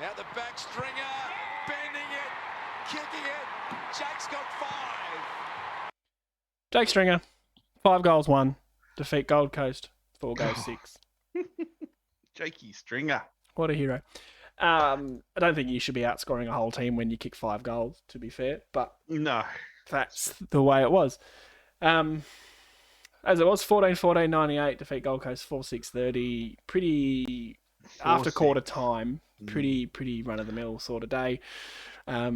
Out the back stringer, bending it, kicking it. Jake's got 5. Jake Stringer, 5 goals, 1. Defeat Gold Coast, 4 goals, 6. Jakey Stringer. What a hero. I don't think you should be outscoring a whole team when you kick 5 goals, to be fair, but No. that's the way it was. As it was, 14-14, 98, defeat Gold Coast, 4-6-30. Pretty, after quarter time, pretty run-of-the-mill sort of day. I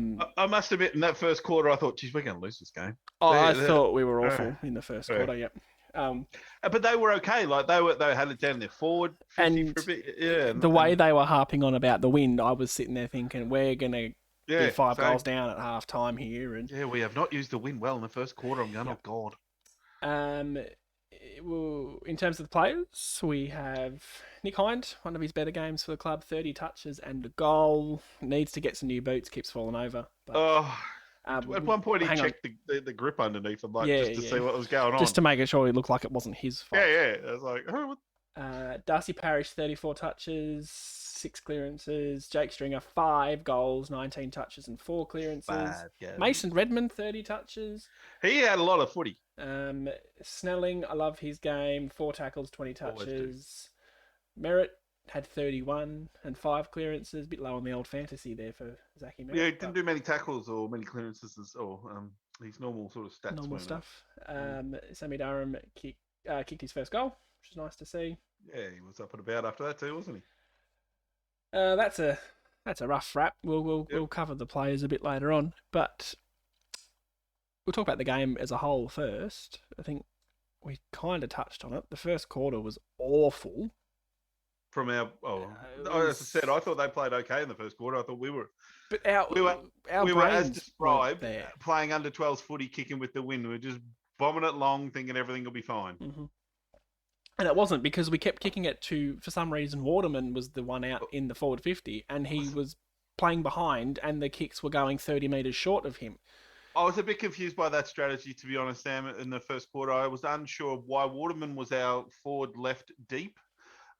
must admit, in that first quarter, I thought, geez, we're going to lose this game. I thought we were awful in the first quarter, yep. But they were okay. Like they had it down their forward 50 and for a bit. Yeah, the way they were harping on about the wind, I was sitting there thinking we're gonna be 5 goals down at half time here. And we have not used the wind well in the first quarter. I'm going, oh god. In terms of the players, we have Nick Hind, one of his better games for the club, 30 touches and a goal. Needs to get some new boots, keeps falling over. But, at one point, he checked the grip underneath him, just to see what was going on. Just to make sure it looked like it wasn't his fault. Yeah. I was like, oh, what? Darcy Parish, 34 touches, 6 clearances. Jake Stringer, 5 goals, 19 touches and 4 clearances. Mason Redmond, 30 touches. He had a lot of footy. Snelling, I love his game. 4 tackles, 20 touches. Merritt had 31 and 5 clearances. A bit low on the old fantasy there for Zachy Merritt. Yeah, he didn't do many tackles or many clearances or his normal sort of stats. Normal stuff. Sammy Durham kicked his first goal, which is nice to see. Yeah, he was up and about after that too, wasn't he? That's a rough wrap. We'll cover the players a bit later on, but we'll talk about the game as a whole first. I think we kind of touched on it. The first quarter was awful. From as I said, I thought they played okay in the first quarter. I thought we were. But we were as described, playing under 12s footy, kicking with the wind. We were just bombing it long, thinking everything will be fine. Mm-hmm. And it wasn't, because we kept kicking it to, for some reason, Waterman was the one out in the forward 50, and he was playing behind, and the kicks were going 30 metres short of him. I was a bit confused by that strategy, to be honest, Sam, in the first quarter. I was unsure why Waterman was our forward left deep.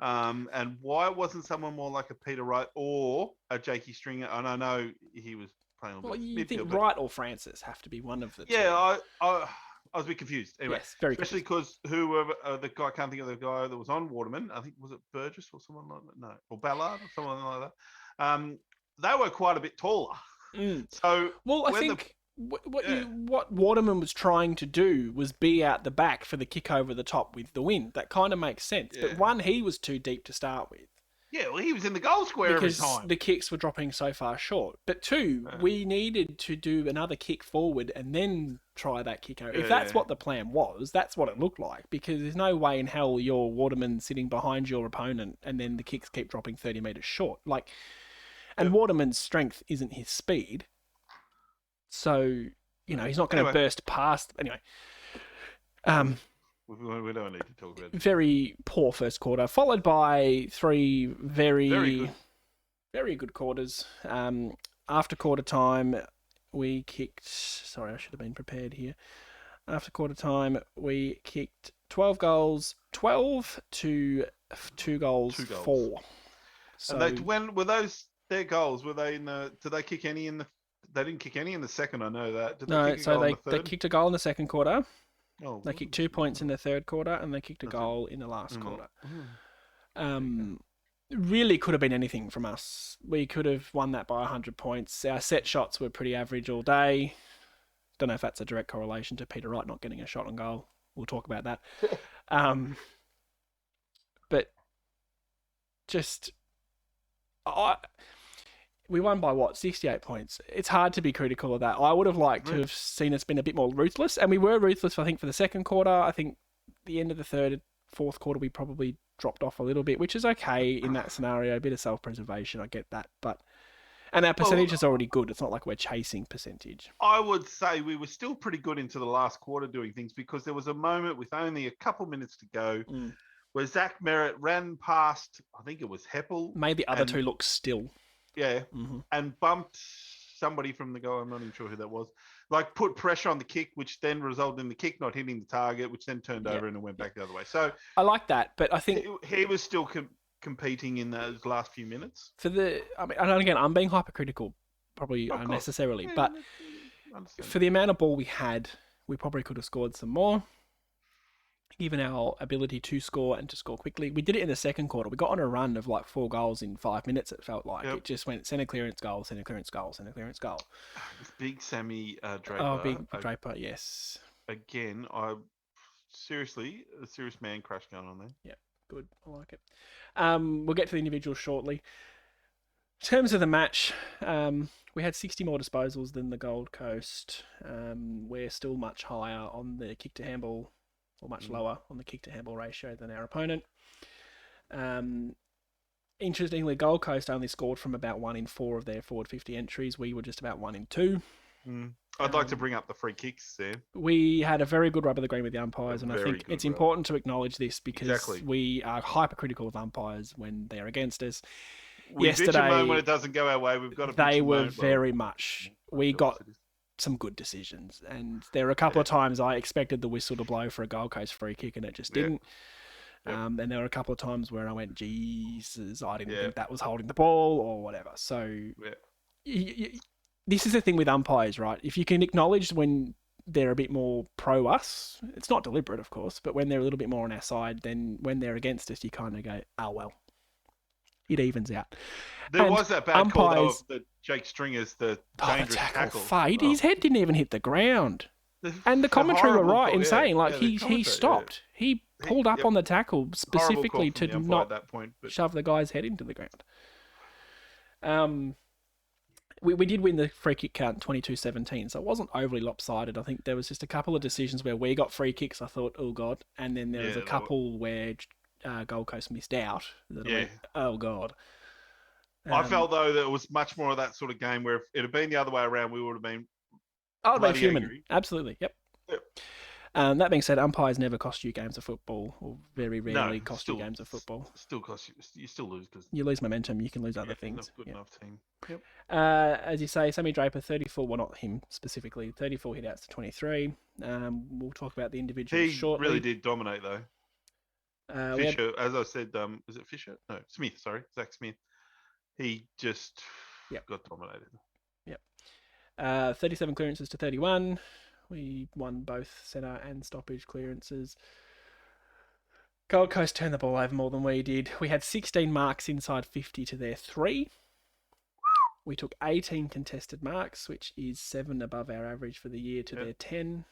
And why wasn't someone more like a Peter Wright or a Jakey Stringer? And I know he was playing a little bit. Well, you think Wright or Francis have to be one of the two. Yeah, I was a bit confused. Anyway, yes, very especially because whoever the guy, I can't think of the guy that was on Waterman. I think, was it Burgess or someone like that? No, or Ballard or someone like that. They were quite a bit taller. So, well, I think what Waterman was trying to do was be out the back for the kick over the top with the wind. That kind of makes sense. Yeah. But one, he was too deep to start with. Yeah, well, he was in the goal square every time. Because the kicks were dropping so far short. But two, we needed to do another kick forward and then try that kick over. If that's what the plan was, that's what it looked like. Because there's no way in hell you're Waterman sitting behind your opponent and then the kicks keep dropping 30 metres short. And Waterman's strength isn't his speed. So, he's not going to burst past. Anyway. We don't need to talk about it. Very poor first quarter, followed by 3 very good quarters. After quarter time, we kicked... Sorry, I should have been prepared here. After quarter time, we kicked 12 goals, 12 to 2 goals, 4. So, when were those their goals? Were they in the... Did they kick any in the... They didn't kick any in the second, I know that. Did they they kicked a goal in the second quarter. Oh, they kicked 2 points in the third quarter, and they kicked a goal in the last quarter. Really could have been anything from us. We could have won that by 100 points. Our set shots were pretty average all day. Don't know if that's a direct correlation to Peter Wright not getting a shot on goal. We'll talk about that. But just... We won by 68 points. It's hard to be critical of that. I would have liked to have seen us been a bit more ruthless, and we were ruthless, I think, for the second quarter. I think the end of the third, fourth quarter, we probably dropped off a little bit, which is okay in that scenario. A bit of self-preservation, I get that. And our percentage is already good. It's not like we're chasing percentage. I would say we were still pretty good into the last quarter doing things, because there was a moment with only a couple minutes to go where Zach Merritt ran past, I think it was Heppel. Made the other two look still. Yeah, and bumped somebody from the goal. I'm not even sure who that was. Put pressure on the kick, which then resulted in the kick not hitting the target, which then turned over and it went back the other way. So I like that, but I think he was still competing in those last few minutes. And again, I'm being hypercritical, probably Of course. unnecessarily, Yeah, but understand. for the amount of ball we had, we probably could have scored some more. Given our ability to score and to score quickly, we did it in the second quarter. We got on a run of like 4 goals in 5 minutes. It felt like it just went centre clearance goal, centre clearance goal, centre clearance goal. Big Sammy Draper. Oh, big Draper, yes. Again, seriously, a serious man crush going on there. Yeah, good. I like it. We'll get to the individuals shortly. In terms of the match, we had 60 more disposals than the Gold Coast. We're still much higher on the kick to handball, or much lower on the kick to handball ratio than our opponent. Interestingly, Gold Coast only scored from about 1 in 4 of their forward 50 entries. We were just about 1 in 2. I'd like to bring up the free kicks, Sam. We had a very good rub of the green with the umpires, and I think it's important to acknowledge this because we are hypercritical of umpires when they're against us. Yesterday, bitch and moan when it doesn't go our way. We've got to. They were very much. We got some good decisions, and there were a couple of times I expected the whistle to blow for a Gold Coast free kick, and it just didn't. And there were a couple of times where I went, Jesus, I didn't think that was holding the ball or whatever. So this is the thing with umpires, right? If you can acknowledge when they're a bit more pro us, it's not deliberate, of course, but when they're a little bit more on our side, then when they're against us, you kind of go, oh, well, it evens out. There was that bad call, though, of the Jake Stringer's, the dangerous tackle. Fade. His head didn't even hit the ground. And the commentary were right in saying, like, he stopped. He pulled up on the tackle specifically to not shove the guy's head into the ground. We did win the free kick count 22-17, so it wasn't overly lopsided. I think there was just a couple of decisions where we got free kicks. I thought, oh, God. And then there was a couple where Gold Coast missed out. That I went, oh, God. I felt, though, that it was much more of that sort of game where if it had been the other way around, we would have been I'd be fuming. Absolutely. Yep. That being said, umpires never cost you games of football, or very rarely cost you games of football. Still cost you. You still lose because you lose momentum. You can lose other things. Good enough team. Yep. As you say, Sammy Draper, 34. Well, not him specifically. 34 hit outs to 23. We'll talk about the individuals shortly. He really did dominate though. Fisher, as I said, is it Fisher? No, Smith. Sorry, Zach Smith. He just got dominated. 37 clearances to 31. We won both centre and stoppage clearances. Gold Coast turned the ball over more than we did. We had 16 marks inside 50 to their 3. We took 18 contested marks, which is 7 above our average for the year, to their 10.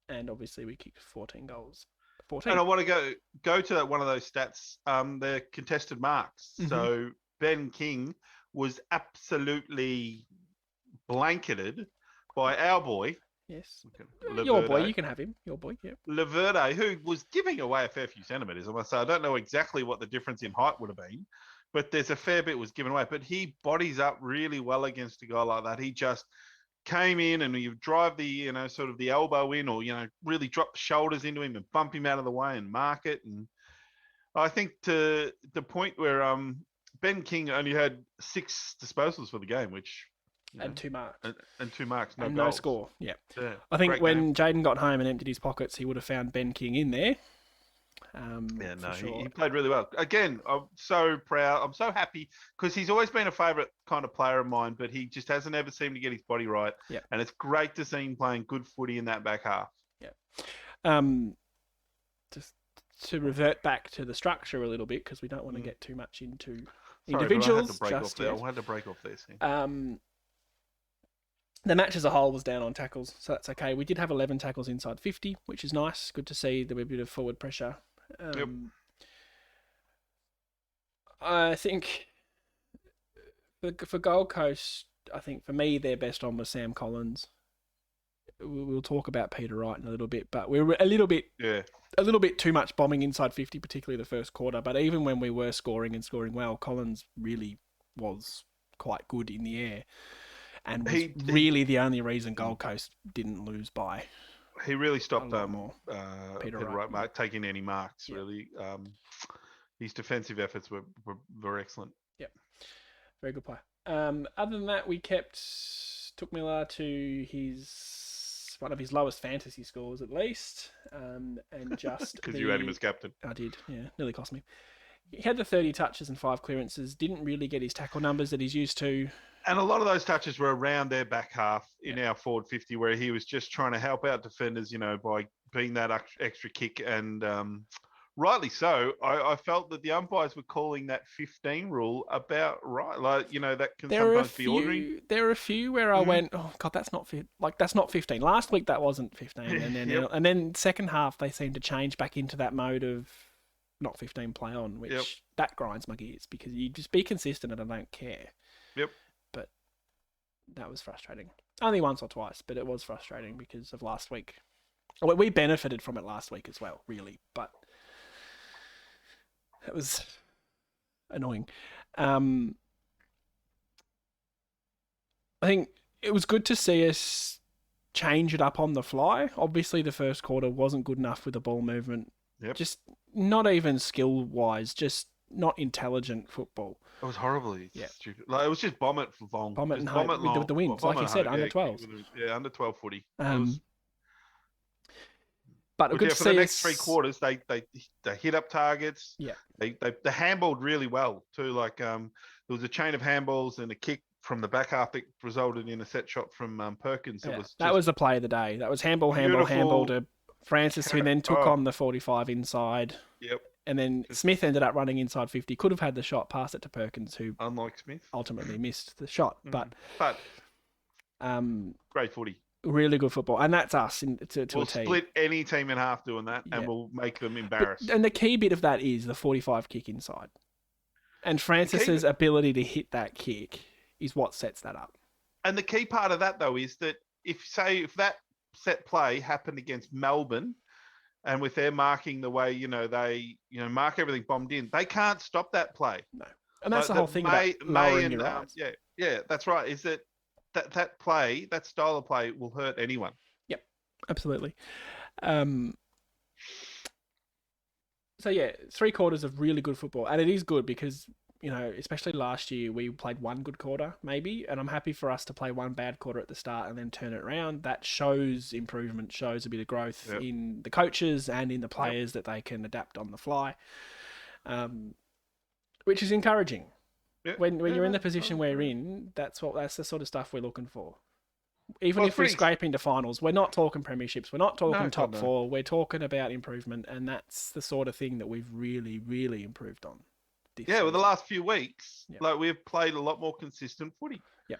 And obviously we kicked 14 goals. 14. And I want to go to one of those stats, the contested marks. Mm-hmm. So Ben King was absolutely blanketed by our boy. Yes. Your boy, you can have him. Your boy, yeah. Laverde, who was giving away a fair few centimetres. I must say, I don't know exactly what the difference in height would have been, but there's a fair bit was given away. But he bodies up really well against a guy like that. He just came in and you drive the, sort of the elbow in, or, really drop the shoulders into him and bump him out of the way and mark it. And I think to the point where Ben King only had 6 disposals for the game, which... And 2 marks. And 2 marks, no goals. No score, yeah. I think when Jaden got home and emptied his pockets, he would have found Ben King in there. He played really well. Again, I'm so proud. I'm so happy because he's always been a favourite kind of player of mine, but he just hasn't ever seemed to get his body right. Yeah. And it's great to see him playing good footy in that back half. Yeah. Just to revert back to the structure a little bit, because we don't want to get too much into individuals. I had to break off there. The match as a whole was down on tackles, so that's okay. We did have 11 tackles inside 50, which is nice. Good to see there was a bit of forward pressure. I think for Gold Coast, I think for me, their best on was Sam Collins. We'll talk about Peter Wright in a little bit, but we were a little bit too much bombing inside 50, particularly the first quarter. But even when we were scoring and scoring well, Collins really was quite good in the air. And was really the only reason Gold Coast didn't lose by. He really stopped Peter Wright taking any marks, really. His defensive efforts were excellent. Yep. Very good play. Other than that, we took Miller to one of his lowest fantasy scores, at least. And just because you had him as captain. I did, yeah. Nearly cost me. He had the 30 touches and 5 clearances, didn't really get his tackle numbers that he's used to. And a lot of those touches were around their back half in our forward 50, where he was just trying to help out defenders, by being that extra kick. And rightly so. I felt that the umpires were calling that 15 rule about right. Like, that can sometimes be ordinary. There are a few where I went, oh God, that's not that's not 15. Last week that wasn't 15, and then second half they seemed to change back into that mode of not 15 play on, which that grinds my gears because you just be consistent and I don't care. Yep. But that was frustrating. Only once or twice, but it was frustrating because of last week. We benefited from it last week as well, really, but it was annoying. I think it was good to see us change it up on the fly. Obviously, the first quarter wasn't good enough with the ball movement. Yep. Just not even skill-wise, just not intelligent football. It was horribly stupid. Like, it was just bomb it for long. Bomb it and bomb hope with the wins, like you said, under 12s. Yeah, under 12 footy. But good to for see the next us... 3 quarters, they hit up targets. Yeah. They handballed really well too. Like there was a chain of handballs and a kick from the back half that resulted in a set shot from Perkins. Yeah. Was that was the play of the day. That was handball to Francis, who then took on the 45 inside. Yep. And then Smith ended up running inside 50. Could have had the shot, pass it to Perkins, who unlike Smith ultimately missed the shot. But great footy. Really good football. And that's us to we'll a team. Split any team in half doing that and we'll make them embarrassed. And the key bit of that is the 45 kick inside. And Francis's ability to hit that kick is what sets that up. And the key part of that, though, is that if that set play happened against Melbourne, and with their marking the way, they mark everything bombed in, they can't stop that play. No. And that's the whole thing about lowering your eyes. Yeah, that's right. Is that play, that style of play will hurt anyone. Yep, absolutely. So, 3 quarters of really good football. And it is good because, especially last year, we played one good quarter, maybe. And I'm happy for us to play one bad quarter at the start and then turn it around. That shows improvement, shows a bit of growth in the coaches and in the players that they can adapt on the fly, which is encouraging. Yep. When you're in the position we're in, that's the sort of stuff we're looking for. Even if we scrape into finals, we're not talking premierships, we're not talking top 4, we're talking about improvement, and that's the sort of thing that we've really, really improved on. With the last few weeks, we've played a lot more consistent footy. Yeah.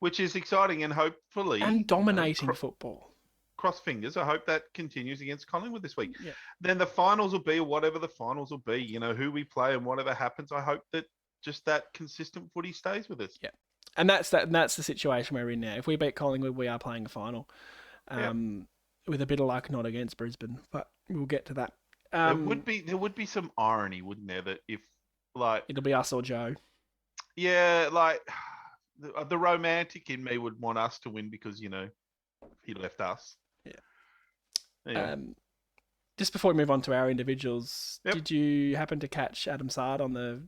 Which is exciting and hopefully... And dominating football. Cross fingers. I hope that continues against Collingwood this week. Yeah. Then the finals will be whatever the finals will be, who we play and whatever happens. I hope that just that consistent footy stays with us. Yeah. And that's the situation we're in now. If we beat Collingwood, we are playing a final. With a bit of luck, not against Brisbane, but we'll get to that. There would be some irony, wouldn't there, that if it'll be us or Joe. Yeah, the romantic in me would want us to win because he left us. Yeah. Just before we move on to our individuals, did you happen to catch Adam Sard on the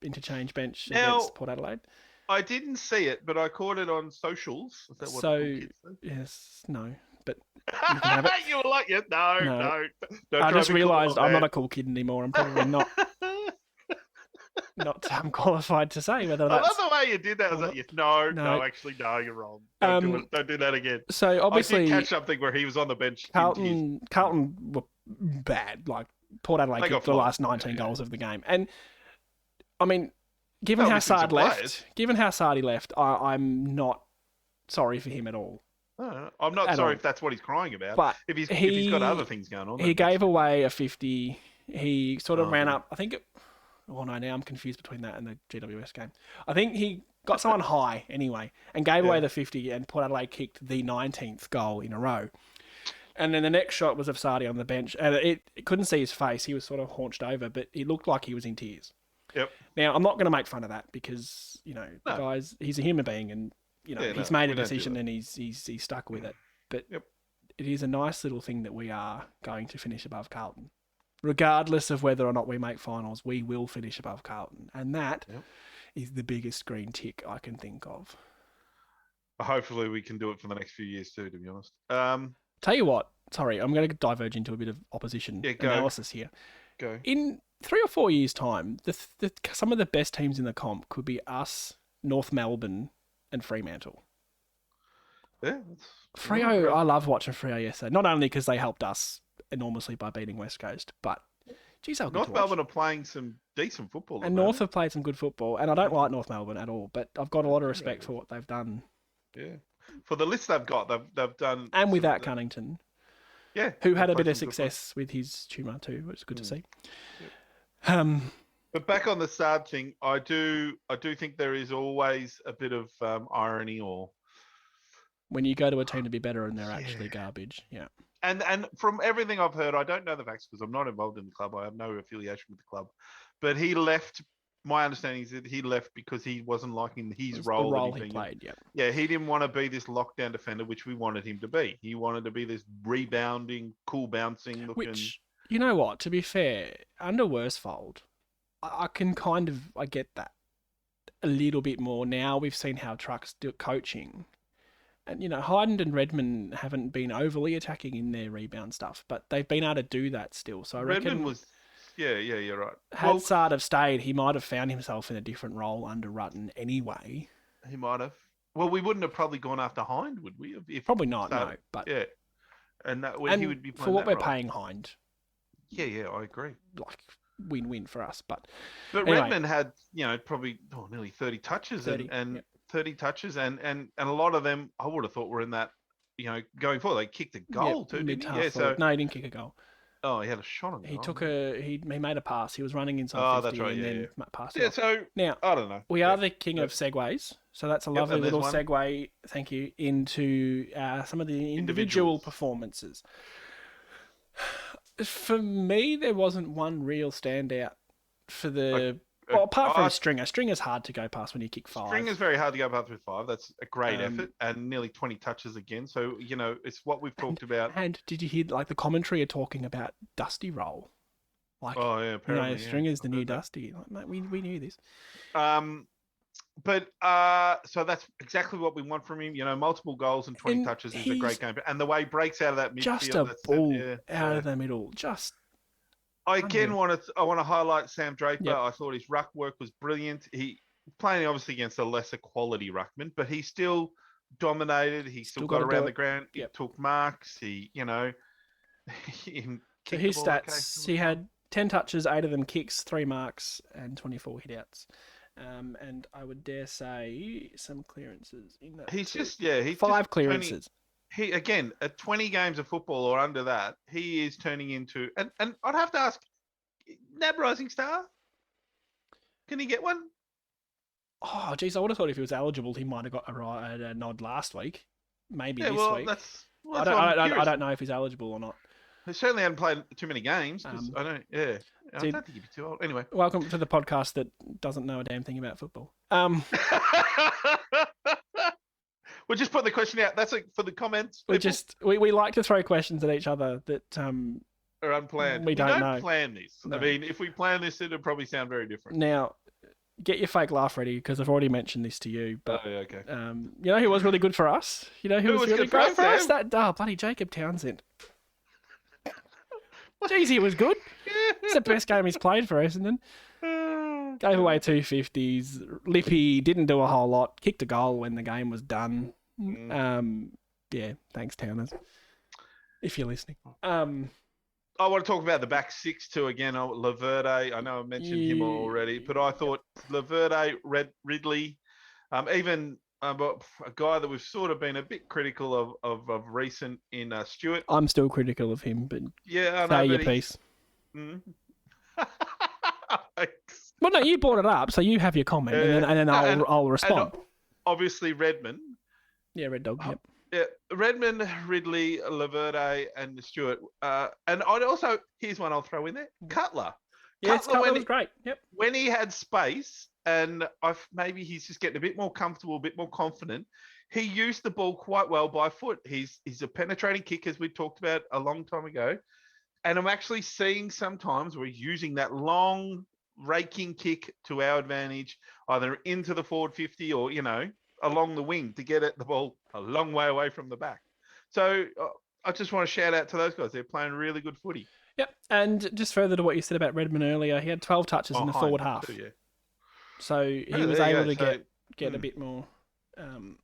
interchange bench against Port Adelaide? I didn't see it, but I caught it on socials. Is that what yes, no, but you can have it. You were like, no. I just realised I'm not a cool kid anymore. I'm probably not qualified to say whether that's... I love the way you did that. I was like, no, actually, you're wrong. Don't do that again. So obviously... I did catch something where he was on the bench. Carlton were bad. Port Adelaide kicked the last 19 goals of the game. And, I mean, given how Sard left, I'm not sorry for him at all. No, I'm not sorry if that's what he's crying about. But if he's got other things going on. He gave away a 50. He sort of ran up, I think... now I'm confused between that and the GWS game. I think he got someone high anyway and gave away the 50, and Port Adelaide kicked the 19th goal in a row. And then the next shot was of Sardi on the bench, and it couldn't see his face. He was sort of haunched over, but he looked like he was in tears. Yep. Now, I'm not going to make fun of that because, the guy's, he's a human being and, he's made a decision and he's stuck with it. But it is a nice little thing that we are going to finish above Carlton. Regardless of whether or not we make finals, we will finish above Carlton. And that is the biggest green tick I can think of. Hopefully we can do it for the next few years too, to be honest. Tell you what, sorry, I'm going to diverge into a bit of opposition analysis here. Go. In 3 or 4 years' time, some of the best teams in the comp could be us, North Melbourne, and Fremantle. Yeah. Freo, I love watching Freo yesterday. Not only because they helped us enormously by beating West Coast, but geez, how good North to Melbourne watch. are playing some decent football. And North have played some good football, and I don't like North Melbourne at all, but I've got a lot of respect for what they've done. Yeah, for the list they've got, they've done. And without Cunnington, yeah, who had a bit of success with his tumour too, which is good to see. Yeah. But back on the Saad thing, I do think there is always a bit of irony, or when you go to a team to be better and they're actually garbage. Yeah. And from everything I've heard, I don't know the facts because I'm not involved in the club. I have no affiliation with the club. But he left. My understanding is that he left because he wasn't liking his role. The role he played, yeah. Yeah, he didn't want to be this lockdown defender, which we wanted him to be. He wanted to be this rebounding, cool bouncing looking. Which, you know what? To be fair, under Worsfold, I can I get that a little bit more now. We've seen how Trucks do coaching. And, Hyden and Redmond haven't been overly attacking in their rebound stuff, but they've been able to do that still. So I reckon... Redmond was... Yeah, you're right. Had Saad have stayed, he might have found himself in a different role under Rutten anyway. He might have. Well, we wouldn't have probably gone after Hind, would we? If probably not, no. But yeah. And he would be playing for what we're role. Paying Hind. Yeah, I agree. Like, win-win for us. But anyway. Redmond had, probably nearly 30 touches 30 touches, and a lot of them I would have thought were in that, going forward. They kicked a goal too, didn't he? Yeah, no, he didn't kick a goal. Oh, he had a shot on goal. He made a pass. He was running inside 50 that's right, and then passed it. Yeah, so now I don't know. We are the king of segues, so that's a lovely little segue. Thank you into some of the individual performances. For me, there wasn't one real standout for the. Well, apart from Stringer. Stringer's hard to go past when you kick 5. Stringer's very hard to go past with 5. That's a great effort, and nearly 20 touches again. So, it's what we've talked about. And did you hear, the commentary are talking about Dusty roll? Apparently. Stringer's the new Dusty. Like, mate, we knew this. But so that's exactly what we want from him. Multiple goals and 20 touches is a great game. And the way he breaks out of that midfield. Just a ball out of the middle. I want to highlight Sam Draper. Yep. I thought his ruck work was brilliant. He playing obviously against a lesser quality ruckman, but he still dominated. He still got around the ground. He took marks. He, so his stats, he had 10 touches, 8 of them kicks, 3 marks, and 24 hitouts. And I would dare say some clearances in that. He's 5 clearances. He again at 20 games of football or under that, he is turning into and I'd have to ask, NAB Rising Star, can he get one? Oh, geez, I would have thought if he was eligible, he might have got a nod last week, maybe this week. I don't know if he's eligible or not. He certainly hadn't played too many games. I don't think he'd be too old. Anyway, welcome to the podcast that doesn't know a damn thing about football. We'll just put the question out. That's for the comments. We like to throw questions at each other that are unplanned. We don't plan this. No. I mean, if we plan this, it'll probably sound very different. Now, get your fake laugh ready because I've already mentioned this to you. But okay. You know who was really good for us? You know who was really great for us? That bloody Jacob Townsend. Jeez, he was good. It's the best game he's played for Essendon. Gave away 2 50s. Lippy didn't do a whole lot. Kicked a goal when the game was done. Thanks, Towners. If you're listening. I want to talk about the back 6 too again. Laverde, I know I mentioned him already, but I thought Laverde, Ridley, even a guy that we've sort of been a bit critical of recent in Stewart. I'm still critical of him, but say your piece. Well, no, you brought it up, so you have your comment, and then I'll respond. Obviously, Redmond. Yeah, Red Dog. Yep. Yeah, Redmond, Ridley, Laverde, and Stewart. And I'd also, here's one I'll throw in there. Cutler. Yeah, Cutler was great. Yep. When he had space, and maybe he's just getting a bit more comfortable, a bit more confident, he used the ball quite well by foot. He's a penetrating kick, as we talked about a long time ago. And I'm actually seeing sometimes we're using that long raking kick to our advantage, either into the forward 50 or, along the wing to get at the ball a long way away from the back. So I just want to shout out to those guys. They're playing really good footy. Yep. And just further to what you said about Redmond earlier, he had 12 touches in the forward half. Too, yeah. So he Oh, was there you able go. to So, get a bit more and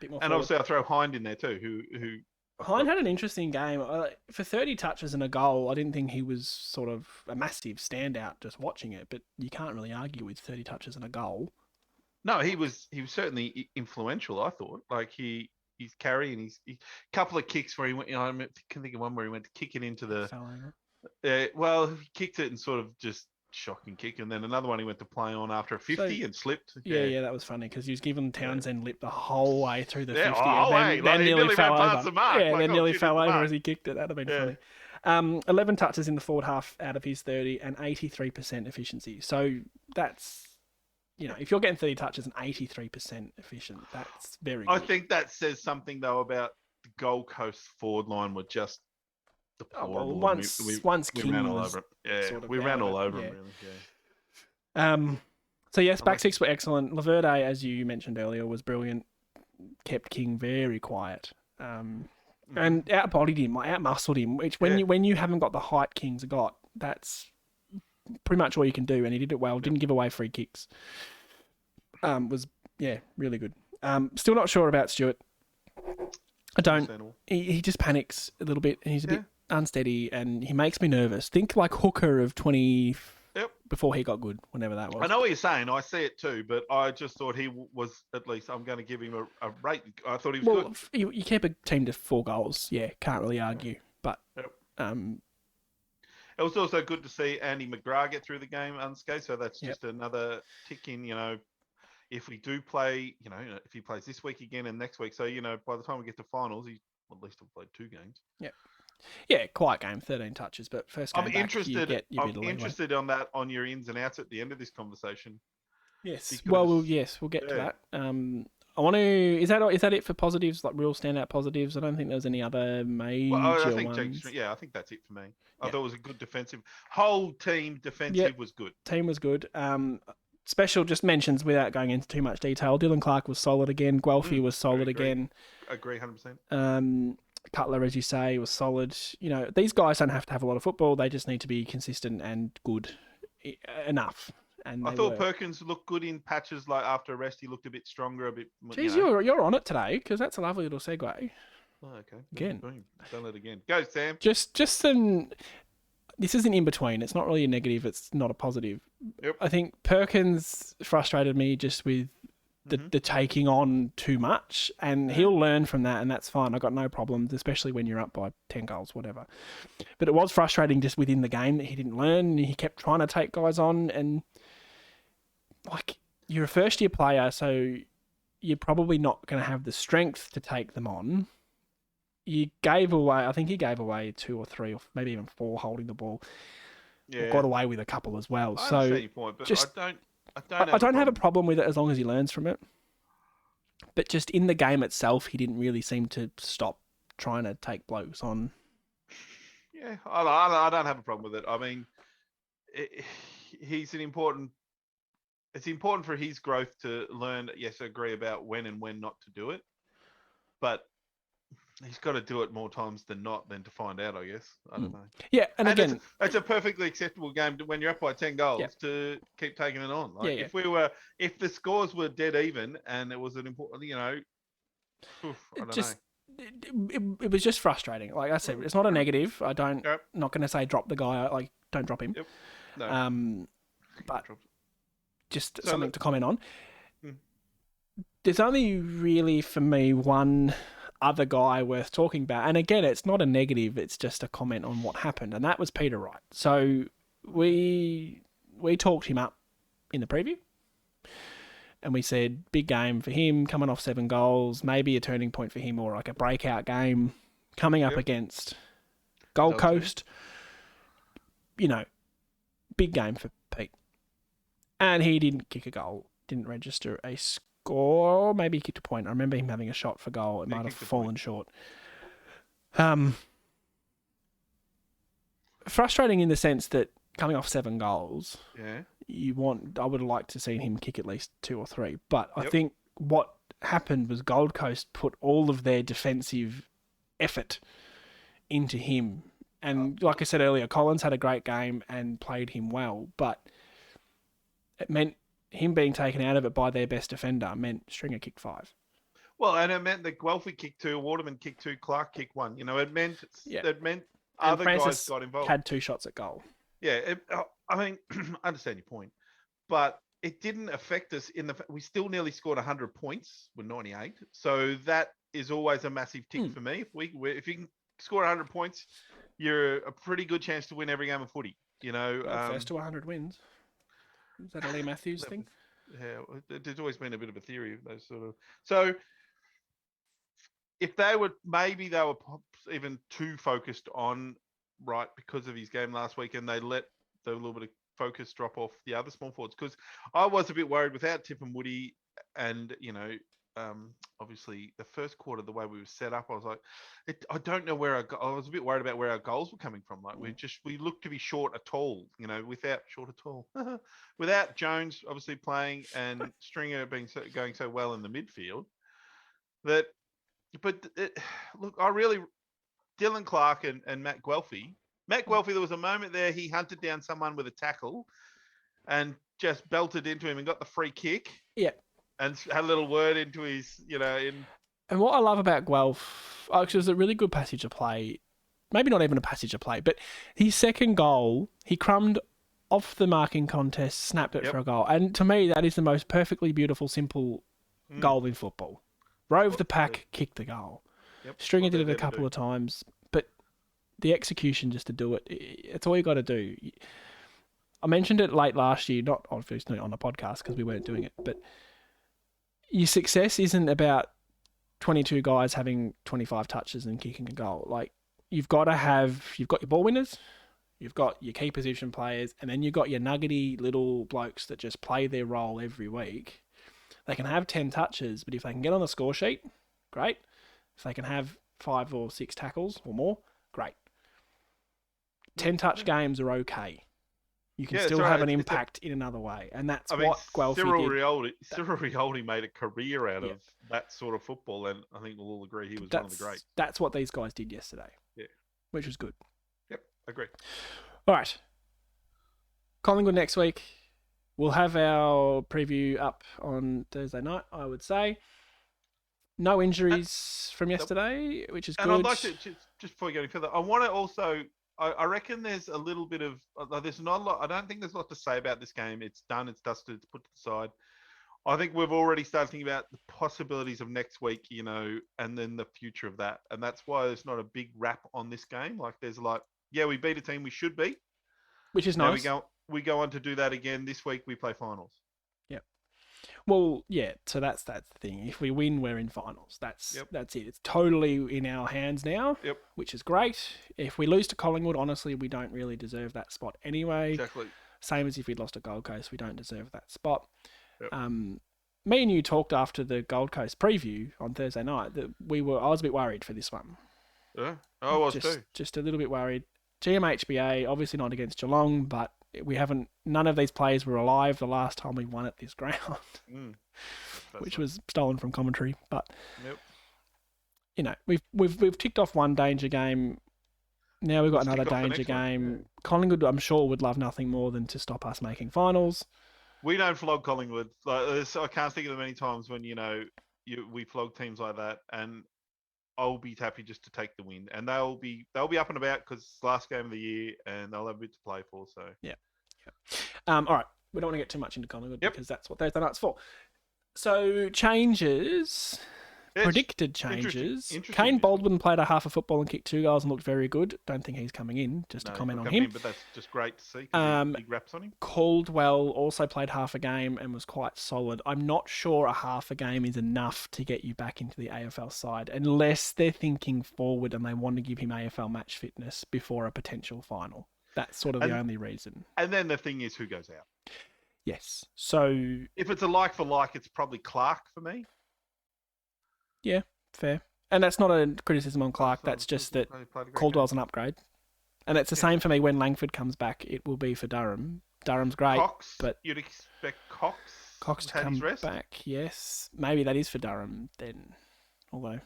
forward. obviously I'll throw Hind in there too, who Hind had an interesting game. For 30 touches and a goal, I didn't think he was sort of a massive standout just watching it, but you can't really argue with 30 touches and a goal. No, he was certainly influential. I thought, like he's carrying his couple of kicks where he went. I can think of one where he went to kick it into the. Fell over. Well, he kicked it and sort of just shocking kick, and then another one he went to play on after a 50 and slipped. Yeah, that was funny because he was giving Townsend lip the whole way through the 50, and then nearly fell over. The mark. Yeah, then nearly fell over as he kicked it. That'd have been funny. 11 touches in the forward half out of his 30 and 83% efficiency. So that's. If you're getting 30 touches and 83% efficient, that's very good. I think that says something, though, about the Gold Coast forward line were just deplorable. Once we ran all over it. Yeah, sort of we ran all over them, really. Yeah. So, yes, back six were excellent. Laverde, as you mentioned earlier, was brilliant. Kept King very quiet. And outbodied him, outmuscled him, which when you haven't got the height King's got, that's pretty much all you can do, and he did it well. Didn't give away free kicks. Was really good. Still not sure about Stewart. I don't. He just panics a little bit, and he's a bit unsteady, and he makes me nervous. Think like Hooker of 20 before he got good, whenever that was. I know what you're saying. I see it too, but I just thought he was at least. I'm going to give him a rate. I thought he was good. You keep a team to 4 goals. Yeah, can't really argue. But it was also good to see Andy McGrath get through the game unscathed. So that's just another tick in, if we do play, if he plays this week again and next week. So, by the time we get to finals, he at least will play 2 games. Yeah. Yeah, quiet game, 13 touches, but first game I'm back, interested on that, on your ins and outs at the end of this conversation. Yes. Because, we'll get to that. I want to. Is that it for positives, like real standout positives? I don't think there was any other major ones. I think that's it for me. I thought it was a good defensive. Whole team defensive was good. Team was good. Special just mentions without going into too much detail. Dylan Clark was solid again. Guelphy was solid again. Agree, 100%. Cutler, as you say, was solid. These guys don't have to have a lot of football. They just need to be consistent and good enough. And I thought Perkins looked good in patches. Like after a rest, he looked a bit stronger, a bit. Jeez, you're on it today because that's a lovely little segue. Oh, okay. Again, done it again. Go, Sam. Just some. This isn't in between. It's not really a negative. It's not a positive. Yep. I think Perkins frustrated me just with the taking on too much, and he'll learn from that, and that's fine. I got no problems, especially when you're up by 10 goals, whatever. But it was frustrating just within the game that he didn't learn, and he kept trying to take guys on, and like you're a first year player, so you're probably not going to have the strength to take them on. I think he gave away 2 or 3 or maybe even 4 holding the ball. Yeah. Got away with a couple as well. I understand your point, but I don't have a problem with it as long as he learns from it. But just in the game itself, he didn't really seem to stop trying to take blokes on. Yeah, I don't have a problem with it. I mean, he's an important. It's important for his growth to learn. Yes, I agree about when and when not to do it, but he's got to do it more times than not than to find out, I guess. I don't know. Yeah, and again, it's a perfectly acceptable game when you're up by 10 goals to keep taking it on. Like if the scores were dead even and it was an important, I don't know. It was just frustrating. Like I said, it's not a negative. Not going to say drop the guy. Like don't drop him. Yep. No. But just something to comment on. There's only really for me one other guy worth talking about, and again, it's not a negative, it's just a comment on what happened, and that was Peter Wright. So we talked him up in the preview, and we said big game for him, coming off 7 goals, maybe a turning point for him, or like a breakout game coming up against Gold Coast. Big game for Pete, and he didn't kick a goal, didn't register a score, maybe he kicked a point. I remember him having a shot for goal. It might have fallen short. Frustrating in the sense that coming off 7 goals, I would have liked to see him kick at least 2 or 3. But I think what happened was Gold Coast put all of their defensive effort into him, And like I said earlier, Collins had a great game and played him well, but it meant him being taken out of it by their best defender meant Stringer kicked 5. Well, and it meant that Guelphy kicked 2, Waterman kicked 2, Clark kicked 1. It meant other Francis guys got involved. Had 2 shots at goal. Yeah, I mean, I understand your point, but it didn't affect us we still nearly scored 100 points with 98. So that is always a massive tick for me. If you can score 100 points, you're a pretty good chance to win every game of footy. First to 100 wins. Is that a Lee Matthews thing? Yeah, there's always been a bit of a theory of those sort of. So if they were even too focused on Wright because of his game last week, and they let the little bit of focus drop off the other small forwards, because I was a bit worried without Tip and Woody, and obviously the first quarter, the way we were set up, I was like, I don't know where I was a bit worried about where our goals were coming from. Like we looked to be short at all, without Jones obviously playing and Stringer going so well in the midfield. Look, Dylan Clark and Matt Guelphy. Matt Guelphy, there was a moment there he hunted down someone with a tackle and just belted into him and got the free kick. Yeah. And had a little word into his, And what I love about Guelph, actually, it was a really good passage of play. Maybe not even a passage of play, but his second goal, he crumbed off the marking contest, snapped it for a goal. And to me, that is the most perfectly beautiful, simple goal in football. Rove the pack, kicked the goal. Yep. Stringer did it a couple of times, but the execution just to do it, it's all you got to do. I mentioned it late last year, not obviously on the podcast because we weren't doing it, but your success isn't about 22 guys having 25 touches and kicking a goal. Like, you've got your ball winners, you've got your key position players, and then you've got your nuggety little blokes that just play their role every week. They can have 10 touches, but if they can get on the score sheet, great. If they can have 5 or 6 tackles or more, great. 10 touch games are okay. You can still have an impact in another way, and that's what Guelphy did. Cyril Rioldi made a career out of that sort of football, and I think we'll all agree he was one of the greats. That's what these guys did yesterday. Yeah, which was good. Yep, agree. All right, Collingwood next week. We'll have our preview up on Thursday night, I would say. No injuries from yesterday, which is good. And I'd like to, just before we go any further, I want to also, I reckon there's a little bit of, there's not a lot, I don't think there's a lot to say about this game. It's done, it's dusted, it's put to the side. I think we've already started thinking about the possibilities of next week, and then the future of that. And that's why there's not a big wrap on this game. Like, there's we beat a team we should beat. Which is nice. We go on to do that again. This week we play finals. Yep. Well, yeah, so that's the thing. If we win, we're in finals. That's it. It's totally in our hands now, which is great. If we lose to Collingwood, honestly, we don't really deserve that spot anyway. Exactly. Same as if we'd lost to Gold Coast, we don't deserve that spot. Yep. Me and you talked after the Gold Coast preview on Thursday night that I was a bit worried for this one. Yeah, I was too. Just a little bit worried. GMHBA, obviously not against Geelong, but none of these players were alive the last time we won at this ground, which was stolen from commentary. But we've ticked off one danger game. Now we've got another danger game. Collingwood, I'm sure, would love nothing more than to stop us making finals. We don't flog Collingwood. I can't think of them many times when we flog teams like that, and I'll be happy just to take the win, and they'll be up and about because it's the last game of the year, and they'll have a bit to play for. So all right, we don't want to get too much into Collingwood because that's what Thursday night's for. So changes, predicted changes. Interesting. Kane Baldwin played a half of football and kicked 2 goals and looked very good. Don't think he's coming in. Just to comment on him. But that's just great to see. Big raps on him. Caldwell also played half a game and was quite solid. I'm not sure a half a game is enough to get you back into the AFL side unless they're thinking forward and they want to give him AFL match fitness before a potential final. That's sort of the only reason. And then the thing is, who goes out? Yes. So if it's a like for like, it's probably Clark for me. Yeah, fair. And that's not a criticism on Clark. That's just that Caldwell's an upgrade. And it's the same for me when Langford comes back. It will be for Durham. Durham's great. But you'd expect Cox to come back, yes. Maybe that is for Durham then. Although,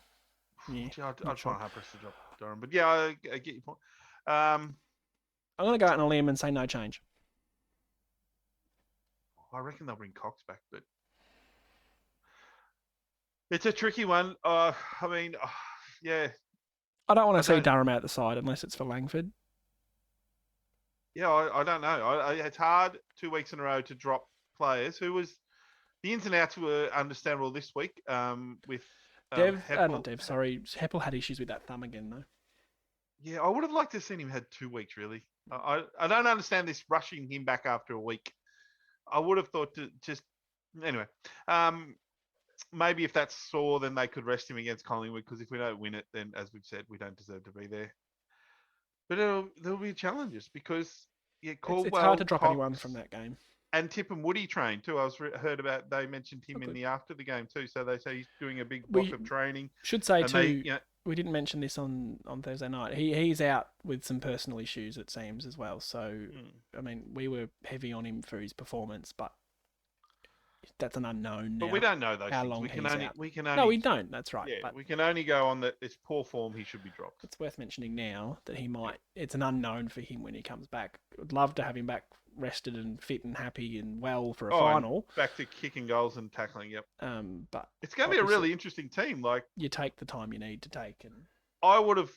I'll try and have rest the job Durham. But yeah, I get your point. Um, I'm going to go out on a limb and say no change. I reckon they'll bring Cox back, but it's a tricky one. Yeah, I don't want I to see don't- Durham out the side unless it's for Langford. yeah. I don't know. It's hard 2 weeks in a row to drop players. Who was the ins and outs were understandable this week. With Not Dev, sorry. Heppel had issues with that thumb again, though. Yeah, I would have liked to have seen him had 2 weeks. Really, I don't understand this rushing him back after a week. I would have thought to just anyway. Maybe if that's sore, then they could rest him against Collingwood, because if we don't win it, then as we've said, we don't deserve to be there. But there'll be challenges because Caldwell, It's hard to drop Cox, anyone from that game. and Tip and Woody trained too. I heard about they mentioned him in good. the after the game too. So they say he's doing a big block of training. Should say And too. We didn't mention this on Thursday night. He's out with some personal issues, it seems, as well. So I mean, we were heavy on him for his performance, but that's an unknown now. But we don't know those how things. long We can he's only out. No, we don't. That's right. Yeah, but we can only go on that it's poor form. He should be dropped. it's worth mentioning now that he might. It's an unknown for him when he comes back. I'd love to have him back rested and fit and happy and well for a final. Back to kicking goals and tackling. Yep. But it's going to be a really interesting team. Like, you take the time you need to take, and I would have,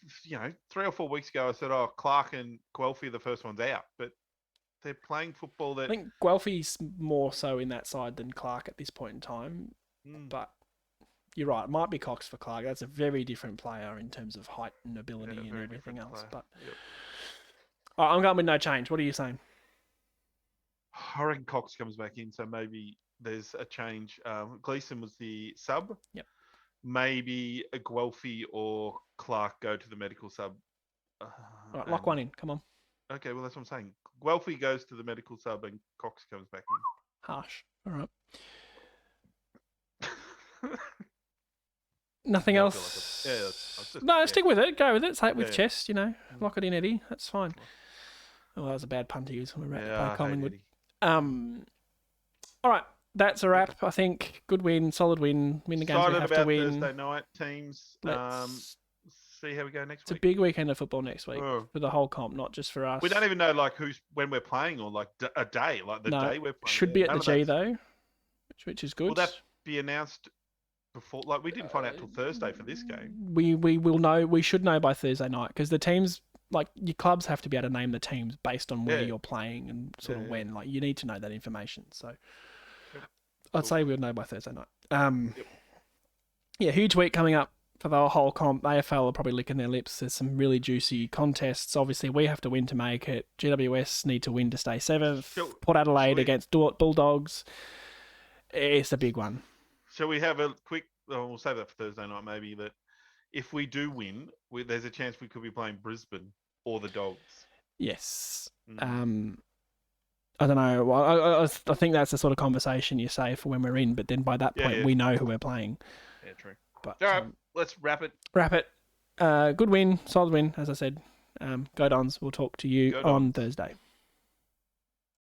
3 or 4 weeks ago, I said, "Oh, Clark and Guelphy are the first ones out," but they're playing football that I think Guelphy's more so in that side than Clark at this point in time. But you're right, it might be Cox for Clark. That's a very different player in terms of height and ability and everything else. But all right, I'm going with no change. What are you saying? I reckon Cox comes back in, so maybe there's a change. Gleeson was the sub. Yep. Maybe a Guelphy or Clark go to the medical sub. All right, lock one in. Come on. Okay, well, that's what I'm saying. Guelphy goes to the medical sub and Cox comes back in. Harsh. All right. Nothing else? Stick with it. Go with it. Say it with chest, Lock it in, Eddie. That's fine. Oh, that was a bad pun to use when we're about to play Collingwood. All right. That's a wrap, I think. Good win. Solid win. Win the games we have to win. Thursday night teams. Let's see how we go next week. It's a big weekend of football next week for the whole comp, not just for us. We don't even know when we're playing or a day, like the day we're playing. Should be at the G though, which is good. Will that be announced before? Like, we didn't find out till Thursday for this game. We will know. We should know by Thursday night, because the teams, like your clubs, have to be able to name the teams based on where you're playing and sort of when. Like, you need to know that information. So I'd say we'll know by Thursday night. Yeah, huge week coming up for the whole comp. AFL are probably licking their lips. There's some really juicy contests. Obviously, we have to win to make it. GWS need to win to stay 7th. Port Adelaide against Bulldogs. It's a big one. Shall we have a quick... we'll save that for Thursday night, maybe, that if we do win, there's a chance we could be playing Brisbane or the Dogs. Yes. I don't know. Well, I think that's the sort of conversation you say for when we're in, but then by that point, we know who we're playing. Yeah, true. But, all right, let's wrap it. Good win, solid win, as I said. Go Dons. We'll talk to you on Thursday.